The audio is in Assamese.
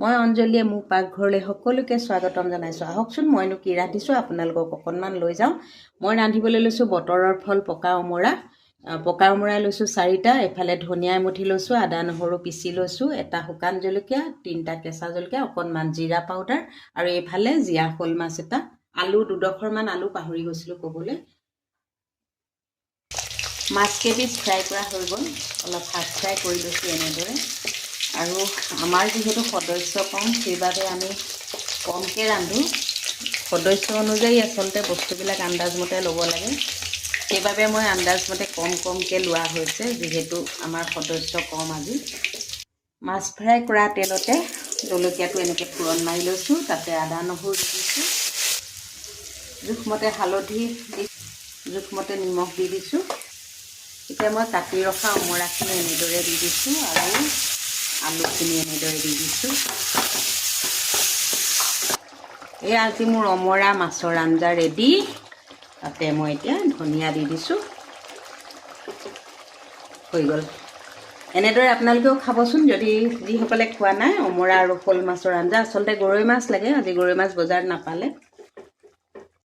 মই অঞ্জলীয়ে মোৰ পাকঘৰলৈ সকলোকে স্বাগতম জনাইছোঁ। আহকচোন মইনো কি ৰান্ধিছোঁ আপোনালোকক অকণমান লৈ যাওঁ। মই ৰান্ধিবলৈ লৈছোঁ বতৰৰ ফল পকা অমৰা। পকা অমৰা লৈছোঁ 4টা, এফালে ধনিয়া এমুঠি লৈছোঁ, আদা নহৰু পিচি লৈছোঁ, এটা শুকান জলকীয়া, 3টা কেঁচা জলকীয়া, অকণমান জিৰা পাউডাৰ আৰু এইফালে জীয়া শ'ল মাছ এটা, আলু 2ডোখৰমান আলু পাহৰি গৈছিলোঁ ক'বলৈ। মাছকেইবিধ ফ্ৰাই কৰা হৈ গ'ল, অলপ হাফ ফ্ৰাই কৰি লৈছোঁ এনেদৰে। আৰু আমাৰ যিহেতু সদস্য কম সেইবাবে আমি কমকৈ ৰান্ধোঁ। সদস্য অনুযায়ী আচলতে বস্তুবিলাক আন্দাজমতে ল'ব লাগে। সেইবাবে মই আন্দাজমতে কমকৈ লোৱা হৈছে, যিহেতু আমাৰ সদস্য কম আজি। মাছ ফ্ৰাই কৰা তেলতে জলকীয়াটো এনেকৈ ফোৰণ মাৰি লৈছোঁ, তাতে আদা নহৰু দিছোঁ, জোখমতে হালধি দি জোখমতে নিমখ দি দিছোঁ। এতিয়া মই কাটি ৰখা অমৰাখিনি এনেদৰে দি দিছোঁ আৰু আলুখিনি এনেদৰে দি দিছোঁ। এই আজি মোৰ অমৰা মাছৰ আঞ্জা ৰেডি। তাতে মই এতিয়া ধনিয়া দি দিছোঁ, হৈ গ'ল। এনেদৰে আপোনালোকেও খাবচোন যদি যিসকলে খোৱা নাই অমৰা আৰু শ'ল মাছৰ আঞ্জা। আচলতে গৰৈ মাছ লাগে, আজি গৰৈ মাছ বজাৰত নাপালে।